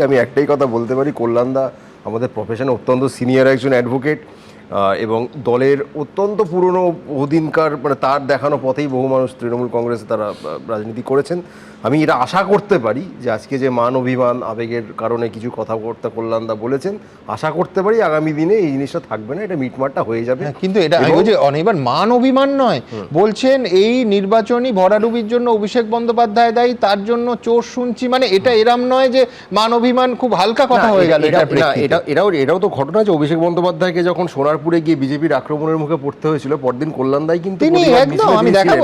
আমি একটাই কথা বলতে পারি, কল্যাণদা আমাদের প্রফেশনে অত্যন্ত সিনিয়র একজন অ্যাডভোকেট এবং দলের অত্যন্ত পুরনো বহুদিনকার, মানে তার দেখানো পথেই বহু মানুষ তৃণমূল কংগ্রেসে তারা রাজনীতি করেছেন। আমি এটা আশা করতে পারি যে আজকে যে মান অভিমান আবেগের কারণে কিছু কথাবার্তা কল্যাণদা বলেছেন, আশা করতে পারি আগামী দিনে এই জিনিসটা থাকবে না, এটা মিটমাটটা হয়ে যাবে। কিন্তু এটা অনেকবার মান অভিমান নয়, বলছেন এই নির্বাচনী ভরাডুবির জন্য অভিষেক বন্দ্যোপাধ্যায় দায়ী, তার জন্য চোর শুনছি, মানে এটা এরম নয় যে মান অভিমান খুব হালকা কথা হয়ে গেল। এটাও তো ঘটনা যে অভিষেক বন্দ্যোপাধ্যায়কে যখন সোনারপুরে গিয়ে বিজেপির আক্রমণের মুখে পড়তে হয়েছিল, পরদিন কল্যাণদাই কিন্তু আমি দেখাবো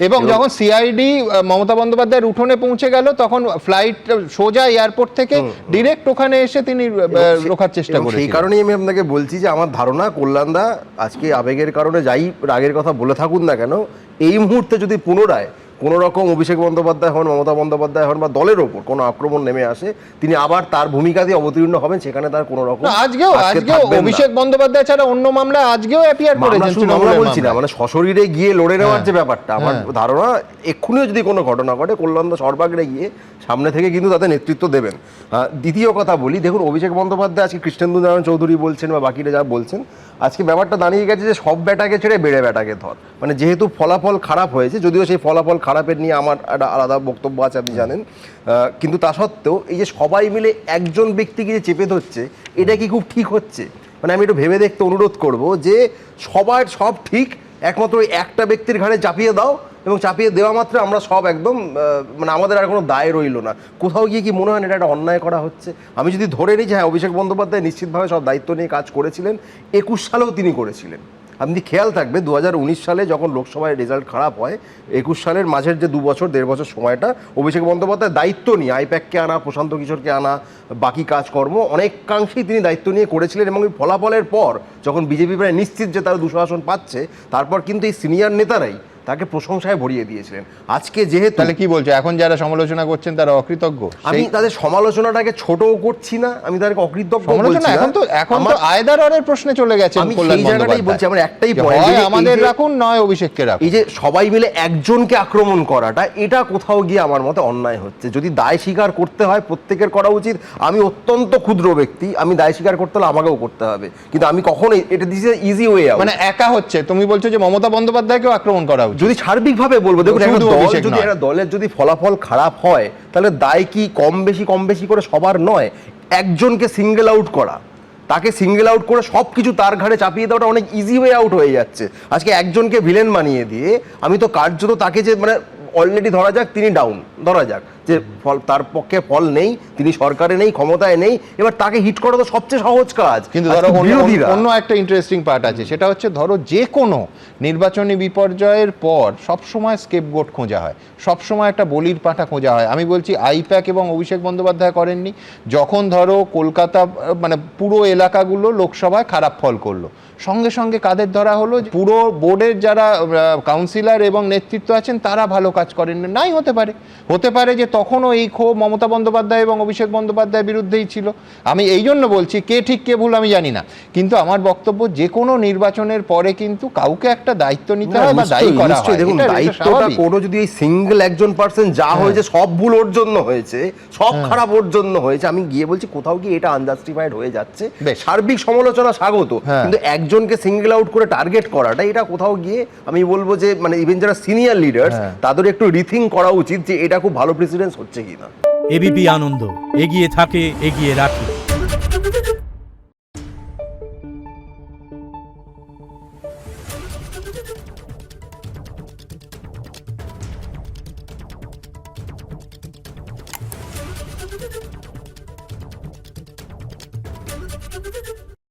এবং যখন সিআইডি মমতা বন্দ্যোপাধ্যায়ের উঠোনে পৌঁছে গেল, তখন ফ্লাইট সোজা এয়ারপোর্ট থেকে ডিরেক্ট ওখানে এসে তিনি রোখার চেষ্টা করেছেন। সেই কারণেই আমি আপনাকে বলছি যে আমার ধারণা কল্যাণদা আজকে আবেগের কারণে যাই রাগের কথা বলে থাকুন না কেন, এই মুহূর্তে যদি পুনরায় কোনো রকম অভিষেক বন্দ্যোপাধ্যায় হন, মমতা বন্দ্যোপাধ্যায় হন বা দলের ওপর কোনো আক্রমণ নেমে আসে, তিনি আবার তার ভূমিকা দিয়ে অবতীর্ণ হবেন, সেখানে তার কোনো রকম আজকেও অভিষেক বন্দ্যোপাধ্যায় ছাড়া অন্য মামলা আজকেও অ্যাপিয়ার করেছেন। আমরা বলছি না, মানে সশরীরে গিয়ে লড়ে নেওয়ার যে ব্যাপারটা, আমার ধারণা এক্ষুনিও যদি কোনো ঘটনা ঘটে, কল্যাণদা সর্বাগ্রে গিয়ে সামনে থেকে কিন্তু তাদের নেতৃত্ব দেবেন। দ্বিতীয় কথা বলি, দেখুন অভিষেক বন্দ্যোপাধ্যায় আজকে কৃষ্ণেন্দু নারায়ণ চৌধুরী বলছেন বা বাকিরা যা বলছেন, আজকে ব্যাপারটা দাঁড়িয়ে গেছে যে সব ব্যাটাকে ছেড়ে বেড়ে ব্যাটাকে ধর। মানে যেহেতু ফলাফল খারাপ হয়েছে, যদিও সেই ফলাফল খারাপের নিয়ে আমার একটা আলাদা বক্তব্য আছে, আপনি জানেন, কিন্তু তা সত্ত্বেও এই যে সবাই মিলে একজন ব্যক্তিকে যে চেপে ধরছে, এটা কি খুব ঠিক হচ্ছে? মানে আমি একটু ভেবে দেখতে অনুরোধ করব যে সবার সব ঠিক, একমাত্র একটা ব্যক্তির ঘাড়ে চাপিয়ে দাও, এবং চাপিয়ে দেওয়া মাত্র আমরা সব একদম, মানে আমাদের আর কোনো দায় রইল না। কোথাও গিয়ে কি মনে হয় না এটা একটা অন্যায় করা হচ্ছে? আমি যদি ধরে নিই যে হ্যাঁ, অভিষেক বন্দ্যোপাধ্যায় নিশ্চিতভাবে সব দায়িত্ব নিয়ে কাজ করেছিলেন, 21 সালেও তিনি করেছিলেন। আপনি খেয়াল থাকবে 2019 সালে যখন লোকসভায় রেজাল্ট খারাপ হয়, 21 সালের মাঝের যে 2 বছর 1.5 বছর সময়টা অভিষেক বন্দ্যোপাধ্যায় দায়িত্ব নিয়ে আইপ্যাককে আনা, প্রশান্ত কিশোরকে আনা, বাকি কাজকর্ম অনেকাংশেই তিনি দায়িত্ব নিয়ে করেছিলেন। এবং এই ফলাফলের পর যখন বিজেপি প্রায় নিশ্চিত যে তারা 200 আসন পাচ্ছে, তারপর কিন্তু এই সিনিয়র নেতারাই তাকে প্রশংসায় ভরিয়ে দিয়েছিলেন। আজকে যেহেতু, তাহলে কি বলছো, এখন যারা সমালোচনা করছেন তারা অকৃতজ্ঞ? আমি তাদের সমালোচনাটাকে ছোটও করছি না, আমি তাদেরকে অকৃতজ্ঞ বলছি না। এখন তো আয়দারের প্রশ্নে চলে গেছে। আমি সেই জায়গাটাই বলছি, আমার একটাই পয়েন্ট, আমাদের রাখুন নয় অভিষেককে রাখুন। এই যে সবাই মিলে একজনকে আক্রমণ করাটা, এটা কোথাও গিয়ে আমার মতে অন্যায় হচ্ছে। যদি দায় স্বীকার করতে হয় প্রত্যেকের করা উচিত। আমি অত্যন্ত ক্ষুদ্র ব্যক্তি, আমি দায় স্বীকার করতে হলে আমাকেও করতে হবে, কিন্তু আমি কখনোই এটা দিস ইজি ওয়ে আউট। মানে একা হচ্ছে, তুমি বলছো যে মমতা বন্দ্যোপাধ্যায়কেও আক্রমণ করা উচিত? যদি সার্বিকভাবে বলবো, দেখুন একটা দলের যদি ফলাফল খারাপ হয়, তাহলে দায় কি কম বেশি করে সবার নয়। একজনকে সিঙ্গেল আউট করা, তাকে সিঙ্গেল আউট করে সব কিছু তার ঘাড়ে চাপিয়ে দেওয়াটা অনেক ইজি ওয়ে আউট হয়ে যাচ্ছে। আজকে একজনকে ভিলেন বানিয়ে দিয়ে আমি তো কার্যত তাকে, যে মানে অলরেডি ধরা যাক তিনি ডাউন, ধরা যাক যে ফল তার পক্ষে ফল নেই, তিনি সরকারে নেই, ক্ষমতায় নেই, এবার তাকে হিট করা তো সবচেয়ে সহজ কাজ। কিন্তু ধরো অন্য একটা ইন্টারেস্টিং পার্ট আছে, সেটা হচ্ছে ধরো যে কোনো নির্বাচনী বিপর্যয়ের পর সবসময় স্কেপগোট খোঁজা হয়, সবসময় একটা বলির পাঁঠা খোঁজা হয়। আমি বলছি আইপ্যাক এবং অভিষেক বন্দ্যোপাধ্যায় করেননি। যখন ধরো কলকাতা, মানে পুরো এলাকাগুলো লোকসভায় খারাপ ফল করলো, সঙ্গে সঙ্গে কাদের ধরা হলো? পুরো বোর্ডের যারা কাউন্সিলর এবং নেতৃত্ব আছেন তারা ভালো কাজ করেন নাই। হতে পারে যে তখনও এই ক্ষোভ মমতা বন্দ্যোপাধ্যায় এবং অভিষেক বন্দ্যোপাধ্যায়ের বিরুদ্ধেই ছিল। আমি এই জন্য বলছি, কে ঠিক কে ভুল আমি জানি না, কিন্তু আমার বক্তব্য যে কোনো নির্বাচনের পরে কিন্তু কাউকে একটা দায়িত্ব নিতে হয় বা দায়ী করা হয়। দেখুন, দায়িত্বটা কোনো যদি এই সিঙ্গেল একজন পার্সন যা হয়েছে, সব ভুল ওর জন্য হয়েছে, সব খারাপ ওর জন্য হয়েছে, আমি গিয়ে বলছি কোথাও গিয়ে এটা আনজাস্টিফাইড হয়ে যাচ্ছে। সার্বিক সমালোচনা স্বাগত, কিন্তু একজনকে সিঙ্গেল আউট করে টার্গেট করাটা, এটা কোথাও গিয়ে আমি বলবো যে মানে ইভেন যারা সিনিয়র লিডার্স, তাদের একটু রিথিং করা উচিত যে এটা খুব ভালো প্রেসিডেন্স হচ্ছে কিনা। এবিপি আনন্দ, এগিয়ে থাকে, এগিয়ে রাখে।